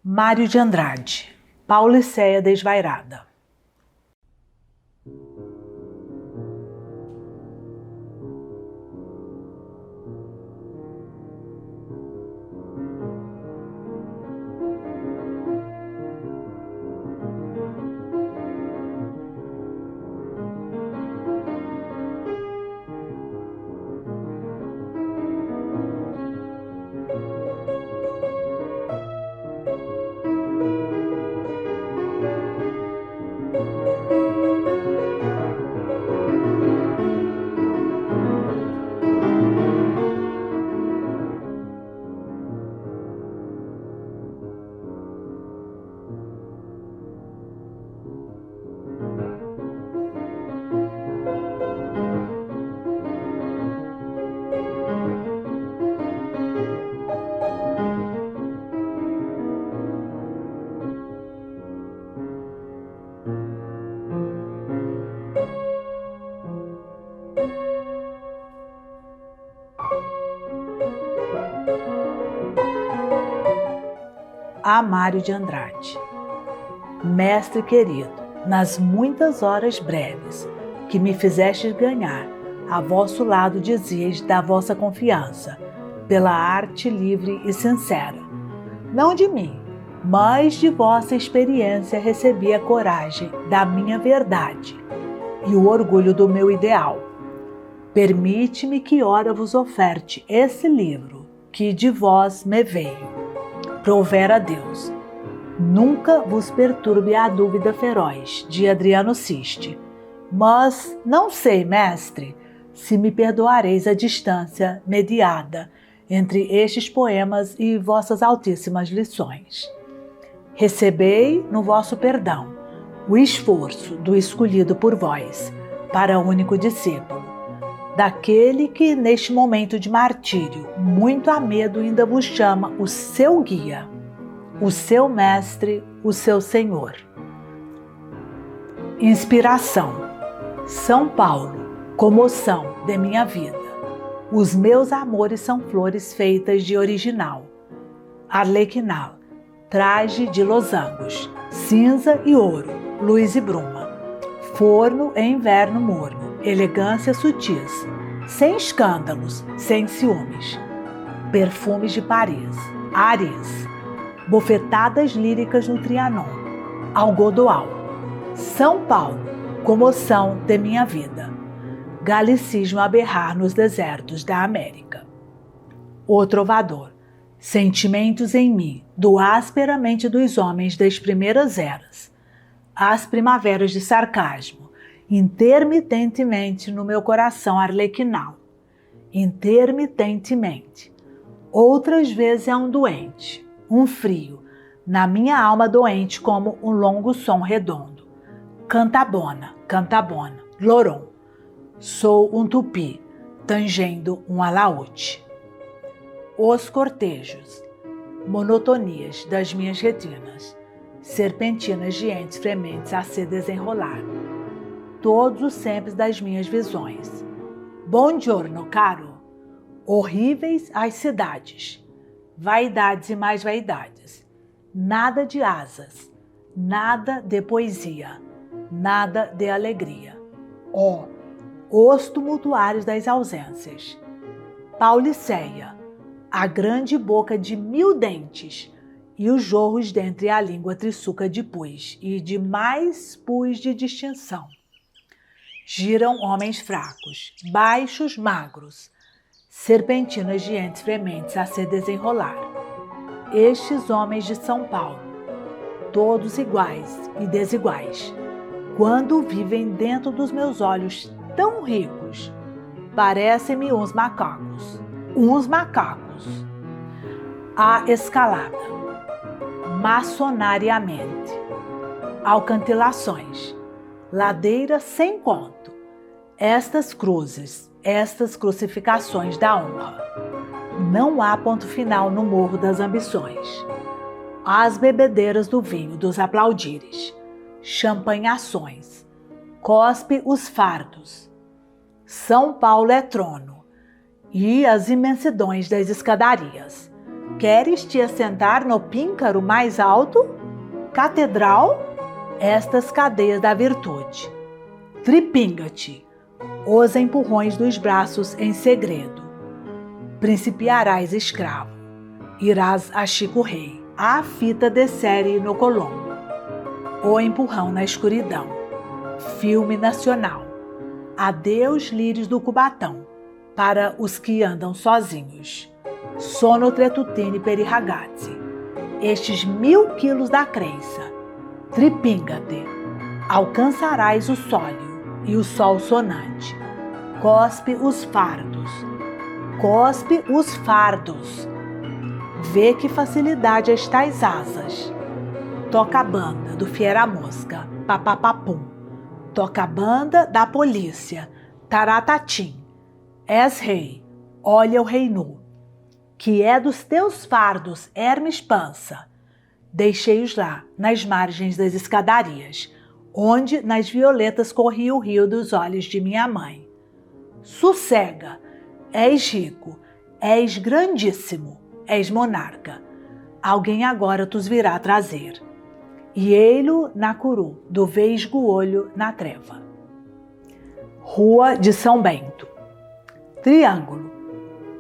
Mário de Andrade, Paulicéia Desvairada. A Mário de Andrade. Mestre querido, nas muitas horas breves que me fizestes ganhar, a vosso lado dizieis da vossa confiança, pela arte livre e sincera. Não de mim, mas de vossa experiência recebi a coragem da minha verdade e o orgulho do meu ideal. Permite-me que ora vos oferte esse livro que de vós me veio. Prover a Deus. Nunca vos perturbe a dúvida feroz, de Adriano Ciste. Mas não sei, mestre, se me perdoareis a distância mediada entre estes poemas e vossas altíssimas lições. Recebei no vosso perdão o esforço do escolhido por vós, para o único discípulo, daquele que neste momento de martírio, muito a medo ainda vos chama o seu guia, o seu mestre, o seu senhor. Inspiração. São Paulo, comoção de minha vida. Os meus amores são flores feitas de original. Arlequinal, traje de losangos, cinza e ouro, luz e bruma. Forno e inverno morno, elegância sutis, sem escândalos, sem ciúmes. Perfumes de Paris, Aris, bofetadas líricas no Trianon, Algodoal. São Paulo, comoção de minha vida. Galicismo a berrar nos desertos da América. O Trovador, sentimentos em mim, do asperamente dos homens das primeiras eras. As primaveras de sarcasmo, intermitentemente no meu coração arlequinal. Intermitentemente. Outras vezes é um doente, um frio, na minha alma doente como um longo som redondo. Cantabona, cantabona, loron. Sou um tupi, tangendo um alaúde. Os cortejos, monotonias das minhas retinas, serpentinas de entes frementes a se desenrolar. Todos os sempre das minhas visões. Bom giorno, caro. Horríveis as cidades. Vaidades e mais vaidades. Nada de asas. Nada de poesia. Nada de alegria. Os tumultuários das ausências. Paulicéia, a grande boca de 1000 dentes, e os jorros dentre a língua trissuca de pus e de mais pus de distinção. Giram homens fracos, baixos, magros, serpentinas de entes frementes a se desenrolar. Estes homens de São Paulo, todos iguais e desiguais, quando vivem dentro dos meus olhos tão ricos, parecem-me uns macacos. A escalada. Maçonariamente. Alcantilações. Ladeiras sem conto. Estas cruzes, estas crucificações da honra. Não há ponto final no morro das ambições. As bebedeiras do vinho dos aplaudires. Champanhações. Cospe os fardos. São Paulo é trono. E as imensidões das escadarias. Queres te assentar no píncaro mais alto? Catedral? Estas cadeias da virtude. Tripinga-te, os empurrões dos braços em segredo. Principiarás escravo, irás a Chico Rei, a fita de série no Colombo. O empurrão na escuridão, filme nacional. Adeus lírios do Cubatão, para os que andam sozinhos. Sono tretutine peri ragazzi, estes 1000 quilos da crença. Tripinga-te, alcançarás o sólio e o sol sonante. Cospe os fardos, cospe os fardos. Vê que facilidade as tais asas. Toca a banda do Fiera Mosca, papapapum. Toca a banda da polícia, taratatim. És rei, olha o rei nu, que é dos teus fardos, Hermes Pança. Deixei-os lá, nas margens das escadarias, onde nas violetas corria o rio dos olhos de minha mãe. Sossega, és rico, és grandíssimo, és monarca. Alguém agora tos virá trazer. E ei-lo na curu, do vesgo olho na treva. Rua de São Bento. Triângulo.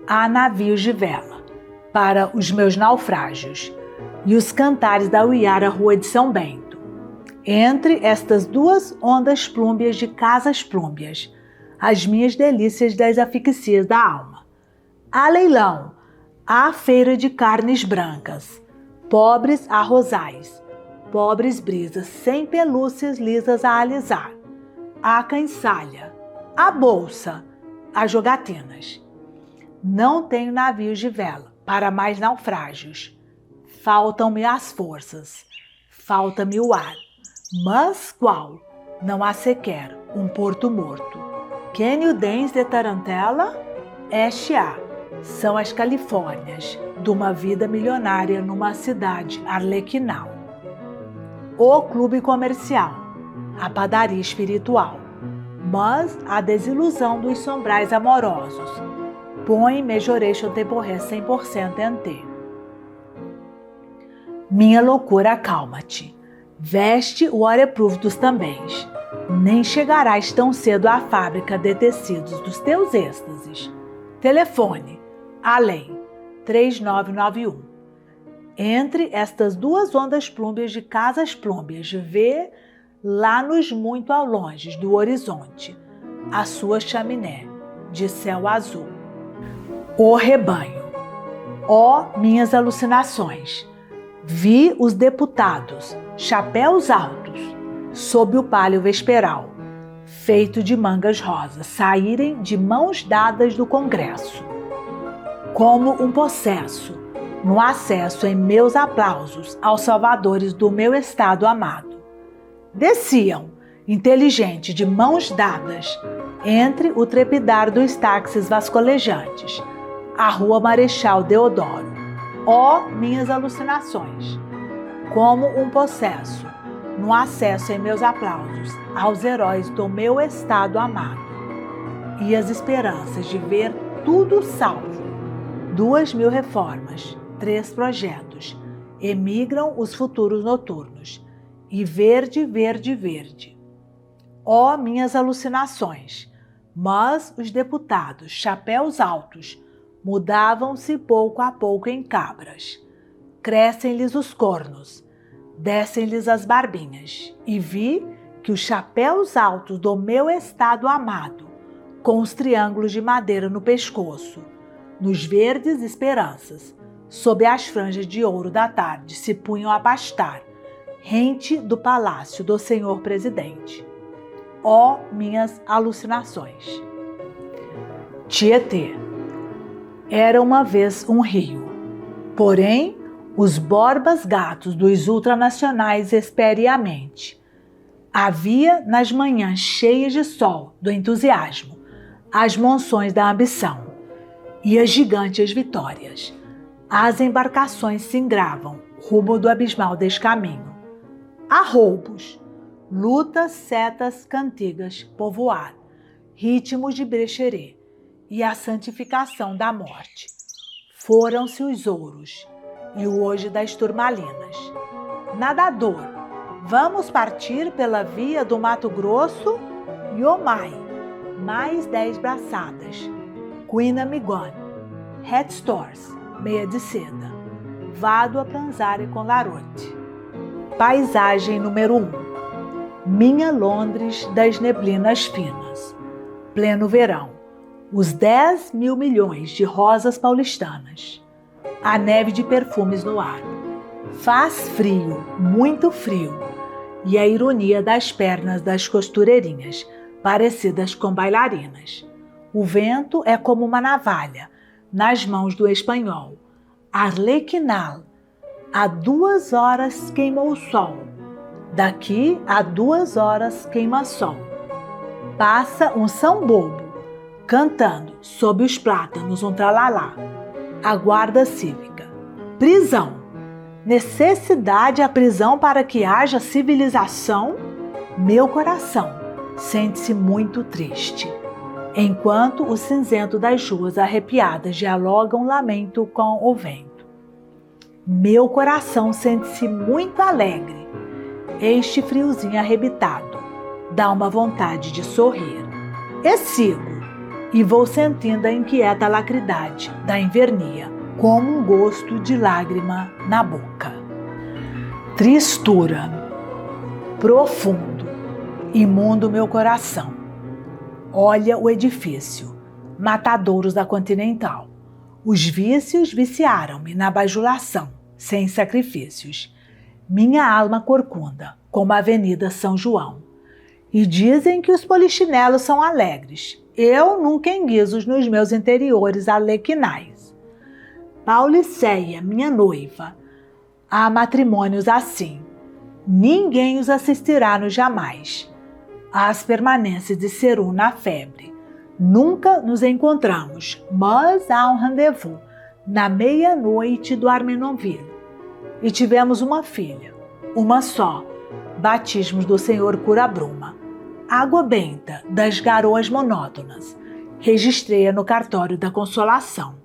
Há navios de vela para os meus naufrágios e os cantares da uiara Rua de São Bento. Entre estas duas ondas plúmbias de casas plúmbias, as minhas delícias das asfixias da alma. Há leilão, há feira de carnes brancas, pobres arrozais, pobres brisas sem pelúcias lisas a alisar. Há cansalha, há bolsa, há jogatinas. Não tenho navios de vela para mais naufrágios. Faltam-me as forças, falta-me o ar. Mas qual? Não há sequer um porto morto. Quem o dens de tarantela? Este há. São as Califórnias de uma vida milionária numa cidade arlequinal. O clube comercial, a padaria espiritual, mas a desilusão dos sombrais amorosos. Põe mejoration temporé 100% em T. Minha loucura, acalma-te. Veste o waterproof dos tambéms. Nem chegarás tão cedo à fábrica de tecidos dos teus êxtases. Telefone, além, 3991. Entre estas duas ondas plúmbias de casas plúmbias, vê lá nos muito ao longe do horizonte a sua chaminé de céu azul. O rebanho. Ó minhas alucinações! Vi os deputados, chapéus altos, sob o pálio vesperal, feito de mangas rosas, saírem de mãos dadas do Congresso. Como um possesso, no acesso em meus aplausos aos salvadores do meu estado amado. Desciam, inteligente, de mãos dadas, entre o trepidar dos táxis vascolejantes, a Rua Marechal Deodoro. Ó minhas alucinações! Como um possesso, no acesso em meus aplausos aos heróis do meu estado amado, e as esperanças de ver tudo salvo. 2.000 reformas, 3 projetos, emigram os futuros noturnos, e verde, verde, verde. Ó minhas alucinações! Mas os deputados, chapéus altos, mudavam-se pouco a pouco em cabras. Crescem-lhes os cornos, descem-lhes as barbinhas, e vi que os chapéus altos do meu estado amado, com os triângulos de madeira no pescoço, nos verdes esperanças, sob as franjas de ouro da tarde, se punham a pastar, rente do palácio do senhor presidente. Ó minhas alucinações! Tietê. Era uma vez um rio, porém os borbas gatos dos ultranacionais esperiamente. Havia nas manhãs cheias de sol do entusiasmo, as monções da ambição e as gigantes vitórias. As embarcações se engravam rumo do abismal descaminho. Há roubos, lutas, setas, cantigas, povoar, ritmos de brecherê e a santificação da morte. Foram-se os ouros e o hoje das turmalinas. Nadador, vamos partir pela via do Mato Grosso? Yomai, mais 10 braçadas. Queen Amigone, Hat Stores, meia de seda. Vado a pranzare com Larote. Paisagem número 1. Minha Londres das neblinas finas. Pleno verão. Os 10 mil milhões de rosas paulistanas. A neve de perfumes no ar. Faz frio, muito frio. E a ironia das pernas das costureirinhas, parecidas com bailarinas. O vento é como uma navalha nas mãos do espanhol. Arlequinal. Há 2 horas queimou o sol. Daqui a 2 horas queima sol. Passa um São Bobo, cantando sob os plátanos um tralalá. A guarda cívica. Prisão. Necessidade a prisão para que haja civilização? Meu coração sente-se muito triste, enquanto o cinzento das ruas arrepiadas dialoga um lamento com o vento. Meu coração sente-se muito alegre. Este friozinho arrebitado dá uma vontade de sorrir. E sigo, e vou sentindo a inquieta alacridade da invernia, como um gosto de lágrima na boca. Tristura. Profundo, imundo meu coração. Olha o edifício, matadouros da Continental. Os vícios viciaram-me na bajulação, sem sacrifícios. Minha alma corcunda, como a Avenida São João. E dizem que os polichinelos são alegres. Eu nunca enguizo nos meus interiores arlequinais. Pauliceia, minha noiva. Há matrimônios assim. Ninguém os assistirá no jamais. As permanências de Ceru na febre. Nunca nos encontramos, mas há um rendezvous na meia-noite do Armenonville. E tivemos uma filha, uma só, batismos do Senhor Cura-Bruma. Água benta das garoas monótonas. Registrei-a no cartório da Consolação.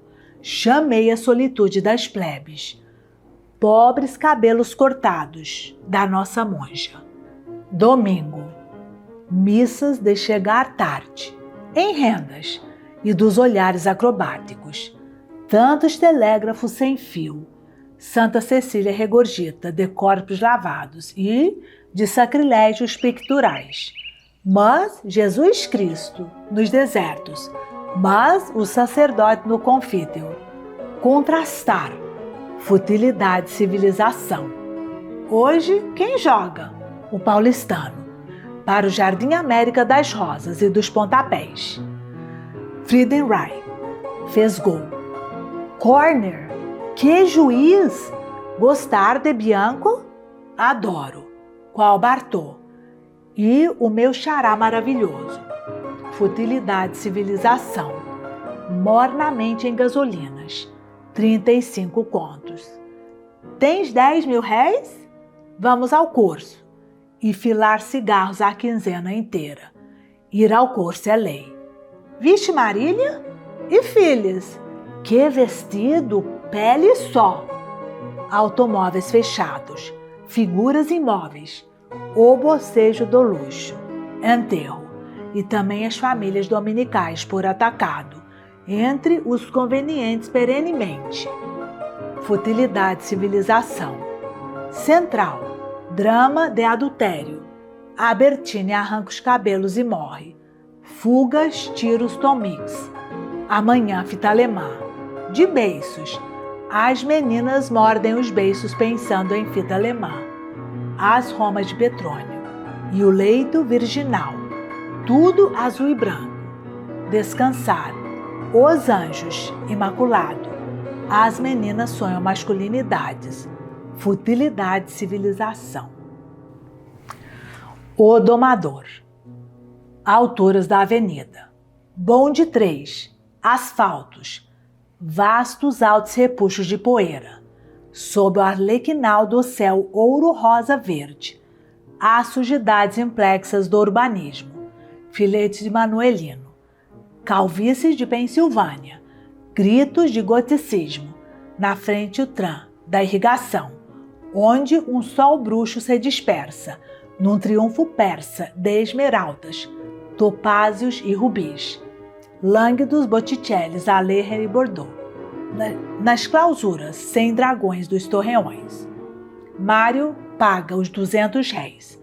Chamei a solitude das plebes. Pobres cabelos cortados da nossa monja. Domingo. Missas de chegar tarde, em rendas e dos olhares acrobáticos. Tantos telégrafos sem fio. Santa Cecília regurgita de corpos lavados e de sacrilégios picturais. Mas Jesus Cristo nos desertos, mas o sacerdote no confítel. Contrastar. Futilidade e civilização. Hoje, quem joga? O paulistano. Para o Jardim América das Rosas e dos Pontapés. Friedenreich. Fez gol. Corner. Que juiz! Gostar de Bianco? Adoro. Qual Bartô. E o meu xará maravilhoso. Futilidade e civilização. Mornamente em gasolinas. 35 contos. Tens 10 mil réis? Vamos ao curso. E filar cigarros a quinzena inteira. Ir ao curso é lei. Viste Marília? E filhas? Que vestido, pele só. Automóveis fechados, figuras imóveis, o bocejo do luxo, enterro e também as famílias dominicais por atacado, entre os convenientes perenemente. Futilidade, civilização. Central, drama de adultério. A Bertine arranca os cabelos e morre. Fugas, tiros, tomix. Amanhã, fita alemã. De beiços. As meninas mordem os beiços pensando em fita alemã. As romas de petróleo. E o leito virginal. Tudo azul e branco. Descansar. Os anjos, imaculado. As meninas sonham masculinidades. Futilidade, civilização. O domador. Alturas da avenida. Bonde 3. Asfaltos. Vastos altos repuxos de poeira. Sob o arlequinal do céu ouro-rosa-verde. As sujidades implexas do urbanismo. Filetes de Manuelino. Calvícies de Pensilvânia. Gritos de goticismo, na frente o tram da irrigação, onde um sol bruxo se dispersa, num triunfo persa de esmeraldas, topázios e rubis, lânguidos Botticellis, Aleher e Bordeaux, nas clausuras sem dragões dos torreões. Mário paga os 200 réis.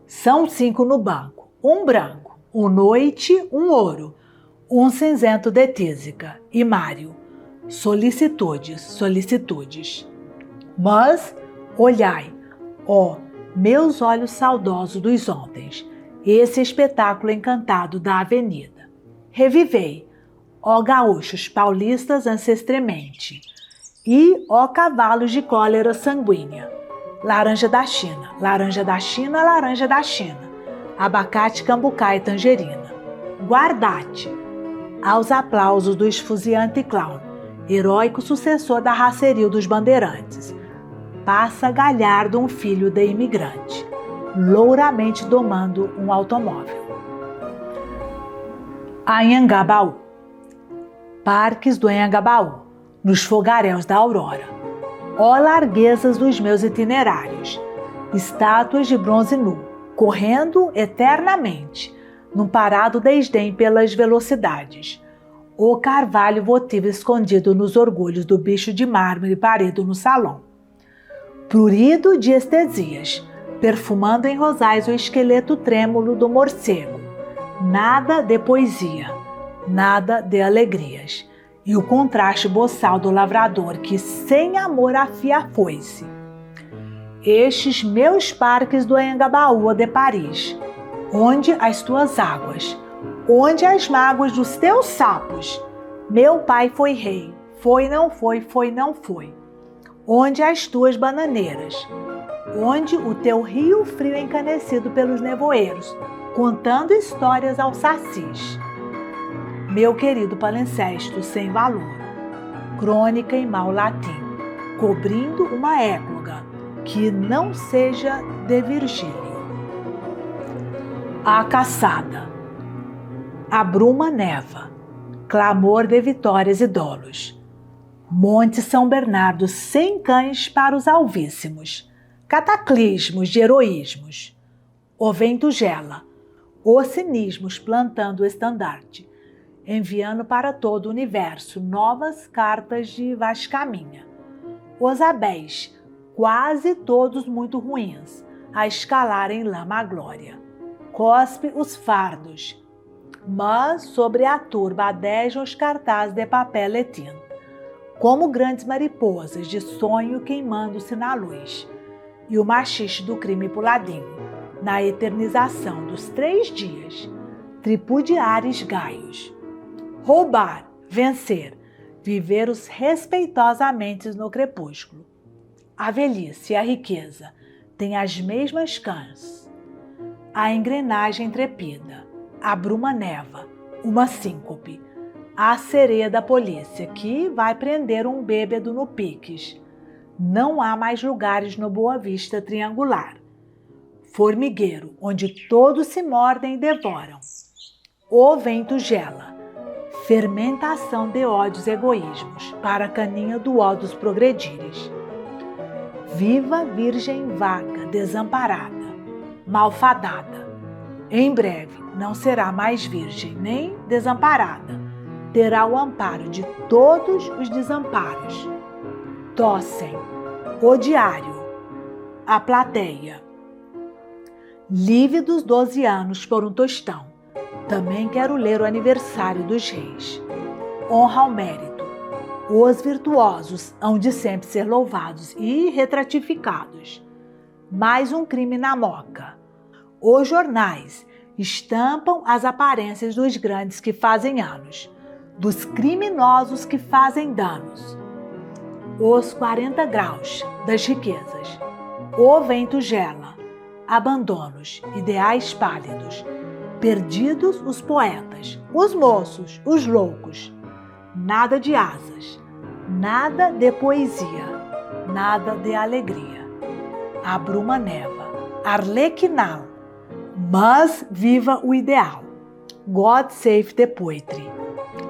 São 5 no banco, um branco, um noite, um ouro, um cinzento de tísica. E Mário, solicitudes, solicitudes. Mas, olhai, ó, meus olhos saudosos dos ontens, esse espetáculo encantado da avenida. Revivei, ó gaúchos paulistas ancestremente, e ó cavalos de cólera sanguínea, laranja da China, laranja da China, laranja da China, abacate, cambucá e tangerina. Guardate, aos aplausos do esfuziante clown, heróico sucessor da raceril dos bandeirantes, passa galhardo um filho de imigrante, louramente domando um automóvel. Anhangabaú. Parques do Anhangabaú, nos fogaréus da aurora. Ó larguezas dos meus itinerários, estátuas de bronze nu, correndo eternamente, num parado desdém pelas velocidades. O carvalho votivo escondido nos orgulhos do bicho de mármore parido no salão. Prurido de estesias, perfumando em rosais o esqueleto trêmulo do morcego. Nada de poesia, nada de alegrias. E o contraste boçal do lavrador que sem amor afia a foice. Estes meus parques do Anhangabaú de Paris, onde as tuas águas, onde as mágoas dos teus sapos, meu pai foi rei, foi não foi, foi não foi. Onde as tuas bananeiras, onde o teu rio frio encanecido pelos nevoeiros, contando histórias aos sacis. Meu querido palincesto sem valor, crônica em mau latim, cobrindo uma égloga que não seja de Virgílio. A caçada. A bruma neva, clamor de vitórias e dolos. Monte São Bernardo sem cães para os alvíssimos, cataclismos de heroísmos. O vento gela, os cinismos plantando o estandarte, enviando para todo o universo novas cartas de vascaminha. Os abéis, quase todos muito ruins, a escalar em lama a glória. Cospe os fardos, mas sobre a turba adejam os cartazes de papel e tinta, como grandes mariposas de sonho queimando-se na luz, e o machixe do crime puladinho, na eternização dos 3 dias, tripudiares gaios. Roubar, vencer, viver os respeitosamente no crepúsculo. A velhice e a riqueza têm as mesmas cães. A engrenagem trepida, a bruma neva, uma síncope, a sereia da polícia que vai prender um bêbado no Piques. Não há mais lugares no Boa Vista triangular. Formigueiro, onde todos se mordem e devoram. O vento gela, fermentação de ódios e egoísmos, para a caninha do ó dos progredires. Viva virgem vaga, desamparada, malfadada. Em breve não será mais virgem nem desamparada, terá o amparo de todos os desamparos. Tossem, o diário, a plateia. Lívidos 12 anos por um tostão. Também quero ler o aniversário dos reis. Honra ao mérito. Os virtuosos hão de sempre ser louvados e retratificados. Mais um crime na moca. Os jornais estampam as aparências dos grandes que fazem anos, dos criminosos que fazem danos. Os 40 graus das riquezas. O vento gela. Abandonos, ideais pálidos. Perdidos os poetas, os moços, os loucos. Nada de asas, nada de poesia, nada de alegria. A bruma neva, arlequinal, mas viva o ideal. God save the poetry.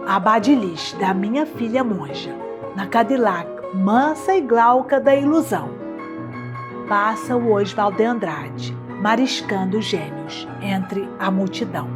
a Badilis da minha filha monja, na Cadillac mansa e glauca da ilusão. Passa o Oswald de Andrade, mariscando gênios entre a multidão.